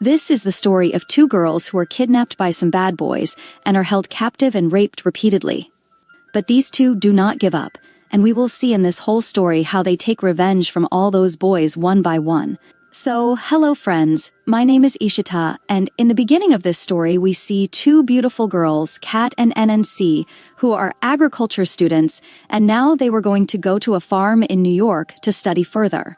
This is the story of two girls who are kidnapped by some bad boys and are held captive and raped repeatedly. But these two do not give up, and we will see in this whole story how they take revenge from all those boys one by one. So, hello friends, my name is Ishita, and in the beginning of this story we see two beautiful girls, Kat and NNC, who are agriculture students, and now they were going to go to a farm in New York to study further.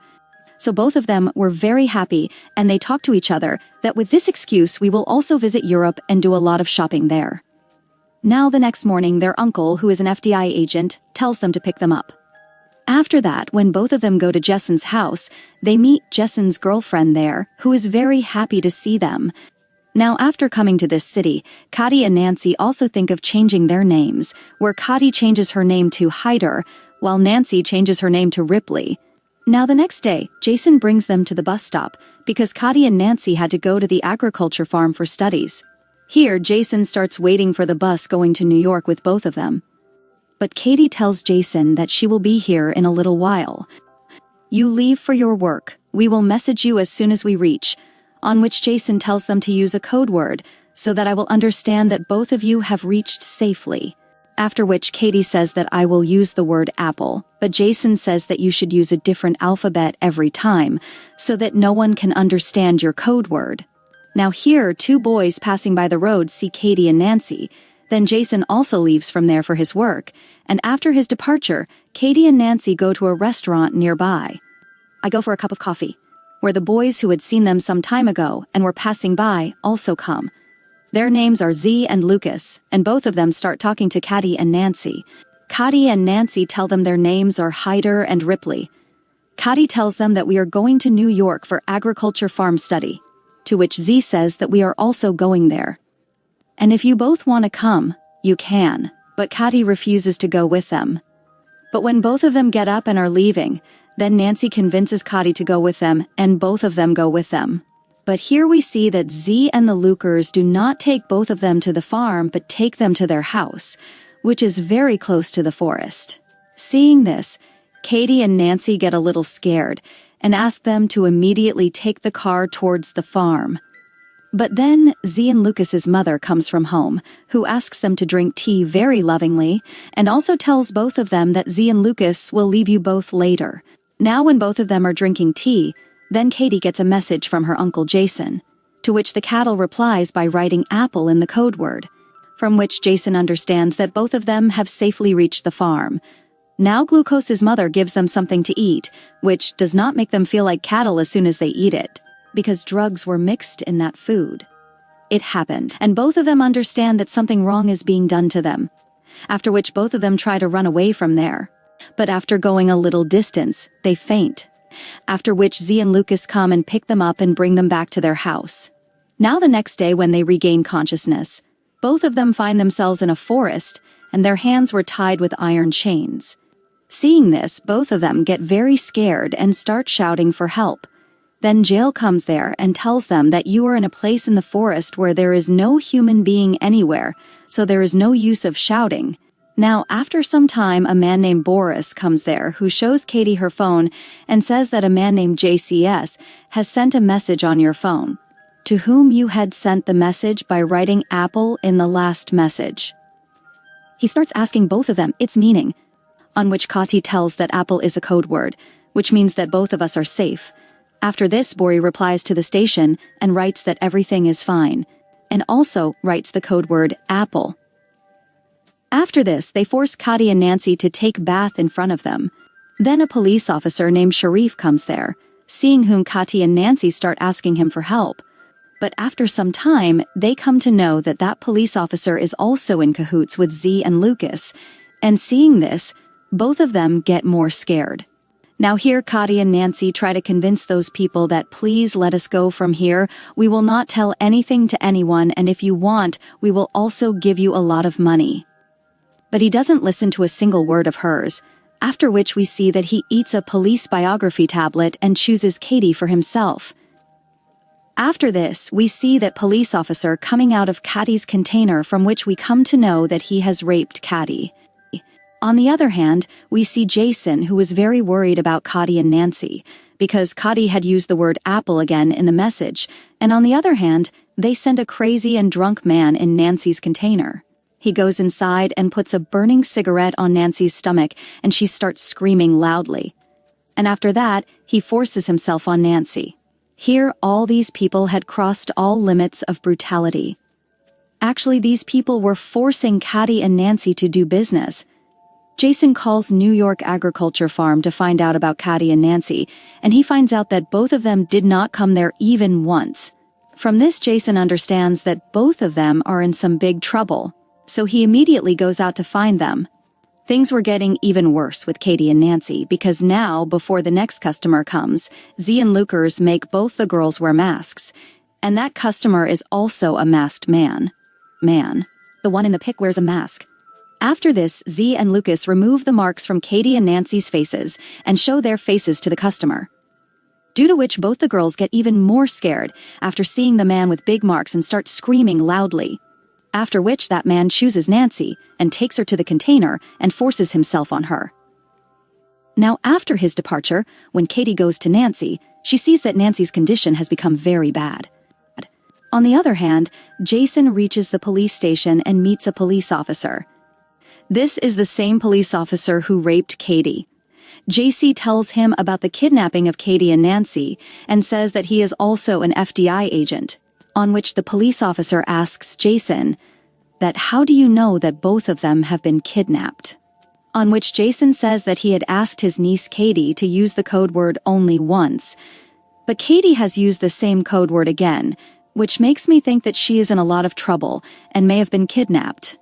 So both of them were very happy, and they talked to each other that with this excuse we will also visit Europe and do a lot of shopping there. Now the next morning their uncle, who is an FBI agent, tells them to pick them up. After that, when both of them go to Jessen's house, they meet Jessen's girlfriend there, who is very happy to see them. Now after coming to this city, Kati and Nancy also think of changing their names, where Kati changes her name to Hyder, while Nancy changes her name to Ripley. Now the next day, Jason brings them to the bus stop, because Kati and Nancy had to go to the agriculture farm for studies. Here, Jason starts waiting for the bus going to New York with both of them. But Katie tells Jason that she will be here in a little while. "You leave for your work. We will message you as soon as we reach," on which Jason tells them to use a code word, so that I will understand that both of you have reached safely. After which Katie says that I will use the word apple, but Jason says that you should use a different alphabet every time, so that no one can understand your code word. Now here, two boys passing by the road see Katie and Nancy. Then Jason also leaves from there for his work, and after his departure, Katie and Nancy go to a restaurant nearby. I go for a cup of coffee, where the boys who had seen them some time ago and were passing by also come. Their names are Z and Lucas, and both of them start talking to Kati and Nancy. Kati and Nancy tell them their names are Hyder and Ripley. Kati tells them that we are going to New York for agriculture farm study, to which Z says that we are also going there. And if you both want to come, you can, but Kati refuses to go with them. But when both of them get up and are leaving, then Nancy convinces Kati to go with them, and both of them go with them. But here we see that Z and the Lukers do not take both of them to the farm, but take them to their house, which is very close to the forest. Seeing this, Katie and Nancy get a little scared, and ask them to immediately take the car towards the farm. But then Z and Lucas's mother comes from home, who asks them to drink tea very lovingly, and also tells both of them that Z and Lucas will leave you both later. Now when both of them are drinking tea, then Katie gets a message from her uncle Jason, to which the cattle replies by writing apple in the code word, from which Jason understands that both of them have safely reached the farm. Now Glucose's mother gives them something to eat, which does not make them feel like cattle as soon as they eat it, because drugs were mixed in that food. It happened, and both of them understand that something wrong is being done to them, after which both of them try to run away from there. But after going a little distance, they faint, after which Z and Lucas come and pick them up and bring them back to their house. Now the next day when they regain consciousness, both of them find themselves in a forest, and their hands were tied with iron chains. Seeing this, both of them get very scared and start shouting for help. Then Jail comes there and tells them that you are in a place in the forest where there is no human being anywhere, so there is no use of shouting. Now, after some time, a man named Boris comes there who shows Katie her phone and says that a man named JCS has sent a message on your phone, to whom you had sent the message by writing apple in the last message. He starts asking both of them its meaning, on which Kati tells that apple is a code word, which means that both of us are safe. After this, Bori replies to the station and writes that everything is fine, and also writes the code word apple. After this, they force Kati and Nancy to take bath in front of them. Then a police officer named Sharif comes there, seeing whom Kati and Nancy start asking him for help. But after some time, they come to know that that police officer is also in cahoots with Z and Lucas, and seeing this, both of them get more scared. Now here Kati and Nancy try to convince those people that please let us go from here, we will not tell anything to anyone, and if you want, we will also give you a lot of money. But he doesn't listen to a single word of hers, after which we see that he eats a police biography tablet and chooses Katie for himself. After this, we see that police officer coming out of Kati's container, from which we come to know that he has raped Kati. On the other hand, we see Jason, who is very worried about Kati and Nancy, because Cotty had used the word apple again in the message, and on the other hand, they send a crazy and drunk man in Nancy's container. He goes inside and puts a burning cigarette on Nancy's stomach, and she starts screaming loudly. And after that, he forces himself on Nancy. Here, all these people had crossed all limits of brutality. Actually, these people were forcing Cotty and Nancy to do business. Jason calls New York Agriculture Farm to find out about Cotty and Nancy, and he finds out that both of them did not come there even once. From this, Jason understands that both of them are in some big trouble, so he immediately goes out to find them. Things were getting even worse with Katie and Nancy because now, before the next customer comes, Z and Lucas make both the girls wear masks, and that customer is also a masked man. The one in the pic wears a mask. After this, Z and Lucas remove the marks from Katie and Nancy's faces and show their faces to the customer. Due to which both the girls get even more scared after seeing the man with big marks and start screaming loudly. After which that man chooses Nancy and takes her to the container and forces himself on her. Now after his departure, when Katie goes to Nancy, she sees that Nancy's condition has become very bad. On the other hand, Jason reaches the police station and meets a police officer. This is the same police officer who raped Katie. JC tells him about the kidnapping of Katie and Nancy and says that he is also an FBI agent, on which the police officer asks Jason that how do you know that both of them have been kidnapped? On which Jason says that he had asked his niece Katie to use the code word only once, but Katie has used the same code word again, which makes me think that she is in a lot of trouble and may have been kidnapped.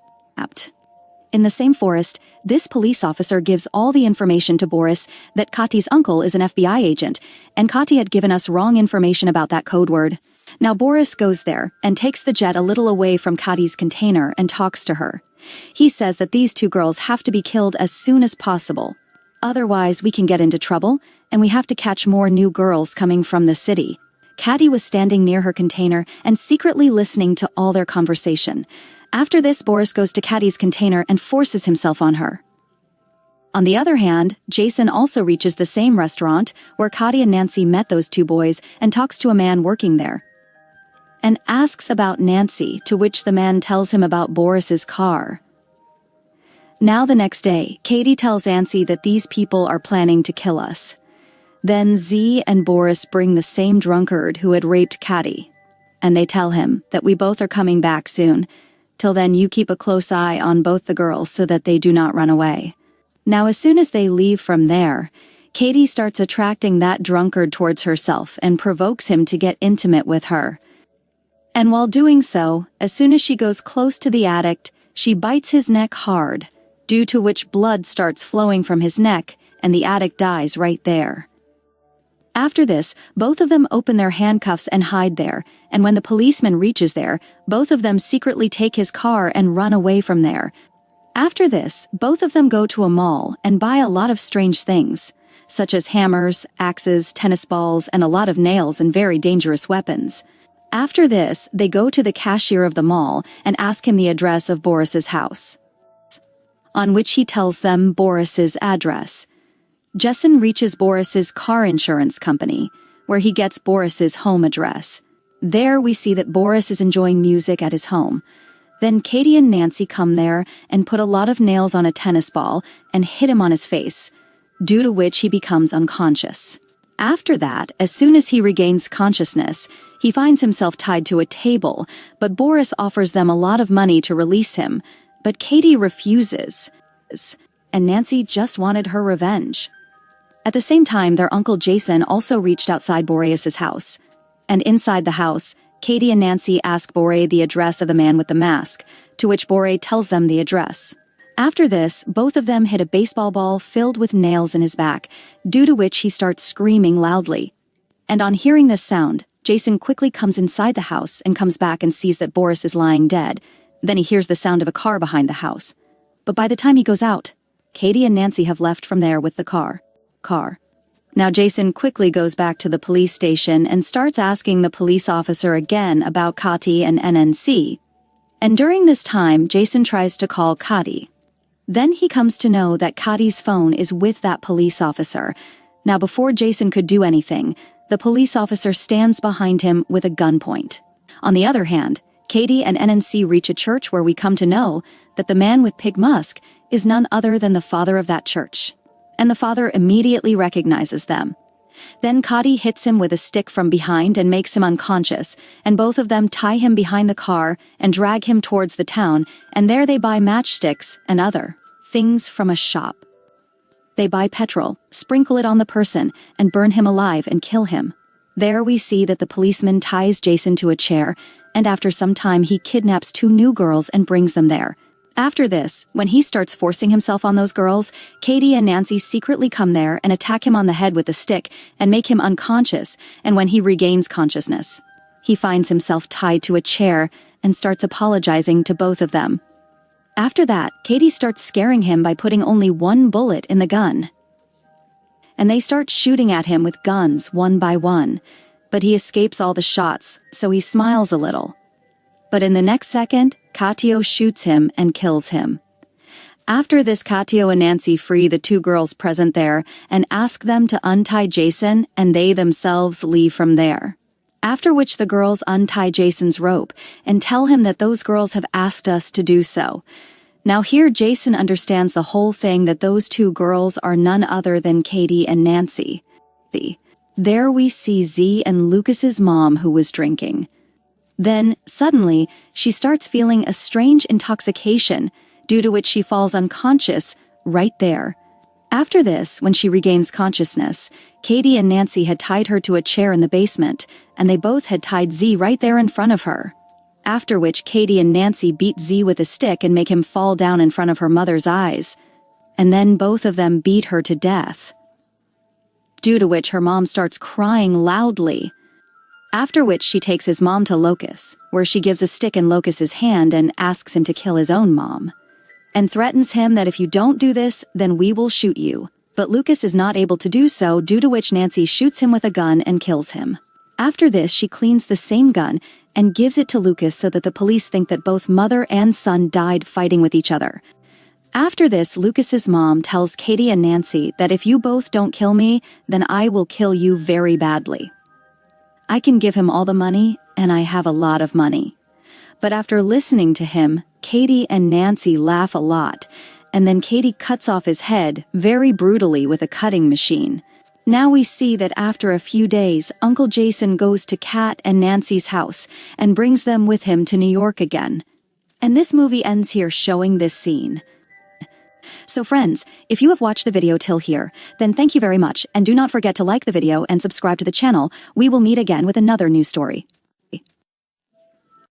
In the same forest, this police officer gives all the information to Boris that Kati's uncle is an FBI agent, and Kati had given us wrong information about that code word. Now Boris goes there and takes the jet a little away from Kati's container and talks to her. He says that these two girls have to be killed as soon as possible. Otherwise, we can get into trouble, and we have to catch more new girls coming from the city. Kati was standing near her container and secretly listening to all their conversation. After this, Boris goes to Kati's container and forces himself on her. On the other hand, Jason also reaches the same restaurant where Kati and Nancy met those two boys and talks to a man working there. And asks about Nancy, to which the man tells him about Boris's car. Now the next day, Katie tells Nancy that these people are planning to kill us. Then Z and Boris bring the same drunkard who had raped Kati, and they tell him that we both are coming back soon. Till then, you keep a close eye on both the girls so that they do not run away. Now, as soon as they leave from there, Katie starts attracting that drunkard towards herself and provokes him to get intimate with her. And while doing so, as soon as she goes close to the addict, she bites his neck hard, due to which blood starts flowing from his neck, and the addict dies right there. After this, both of them open their handcuffs and hide there, and when the policeman reaches there, both of them secretly take his car and run away from there. After this, both of them go to a mall and buy a lot of strange things, such as hammers, axes, tennis balls, and a lot of nails and very dangerous weapons. After this, they go to the cashier of the mall and ask him the address of Boris's house, on which he tells them Boris's address. Jason reaches Boris's car insurance company, where he gets Boris's home address. There we see that Boris is enjoying music at his home. Then Katie and Nancy come there and put a lot of nails on a tennis ball and hit him on his face, due to which he becomes unconscious. After that, as soon as he regains consciousness, he finds himself tied to a table, but Boris offers them a lot of money to release him, but Katie refuses, and Nancy just wanted her revenge. At the same time, their uncle Jason also reached outside Boreas's house. And inside the house, Katie and Nancy ask Bore the address of the man with the mask, to which Bore tells them the address. After this, both of them hit a baseball ball filled with nails in his back, due to which he starts screaming loudly. And on hearing this sound, Jason quickly comes inside the house and comes back and sees that Boris is lying dead. Then he hears the sound of a car behind the house. But by the time he goes out, Katie and Nancy have left from there with the car. Now Jason quickly goes back to the police station and starts asking the police officer again about Kati and NNC. And during this time, Jason tries to call Kati. Then he comes to know that Kati's phone is with that police officer. Now before Jason could do anything, the police officer stands behind him with a gunpoint. On the other hand, Katie and NNC reach a church where we come to know that the man with pig musk is none other than the father of that church. And the father immediately recognizes them. Then Cody hits him with a stick from behind and makes him unconscious, and both of them tie him behind the car and drag him towards the town, and there they buy matchsticks and other things from a shop. They buy petrol, sprinkle it on the person, and burn him alive and kill him. There we see that the policeman ties Jason to a chair, and after some time he kidnaps 2 new girls and brings them there. After this, when he starts forcing himself on those girls, Katie and Nancy secretly come there and attack him on the head with a stick and make him unconscious, and when he regains consciousness, he finds himself tied to a chair and starts apologizing to both of them. After that, Katie starts scaring him by putting only 1 bullet in the gun. And they start shooting at him with guns one by one, but he escapes all the shots, so he smiles a little. But in the next second, Katio shoots him and kills him. After this, Katio and Nancy free the 2 girls present there and ask them to untie Jason, and they themselves leave from there. After which the girls untie Jason's rope and tell him that those girls have asked us to do so. Now here Jason understands the whole thing, that those 2 girls are none other than Katie and Nancy. There we see Z and Lucas's mom, who was drinking. Then, suddenly, she starts feeling a strange intoxication, due to which she falls unconscious right there. After this, when she regains consciousness, Katie and Nancy had tied her to a chair in the basement, and they both had tied Z right there in front of her. After which Katie and Nancy beat Z with a stick and make him fall down in front of her mother's eyes. And then both of them beat her to death. Due to which her mom starts crying loudly. After which she takes his mom to Locus, where she gives a stick in Locus's hand and asks him to kill his own mom. And threatens him that if you don't do this, then we will shoot you. But Lucas is not able to do so, due to which Nancy shoots him with a gun and kills him. After this, she cleans the same gun and gives it to Lucas so that the police think that both mother and son died fighting with each other. After this, Lucas's mom tells Katie and Nancy that if you both don't kill me, then I will kill you very badly. I can give him all the money, and I have a lot of money. But after listening to him, Katie and Nancy laugh a lot, and then Katie cuts off his head very brutally with a cutting machine. Now we see that after a few days, Uncle Jason goes to Kat and Nancy's house and brings them with him to New York again. And this movie ends here showing this scene. So friends, if you have watched the video till here, then thank you very much, and do not forget to like the video and subscribe to the channel. We will meet again with another new story.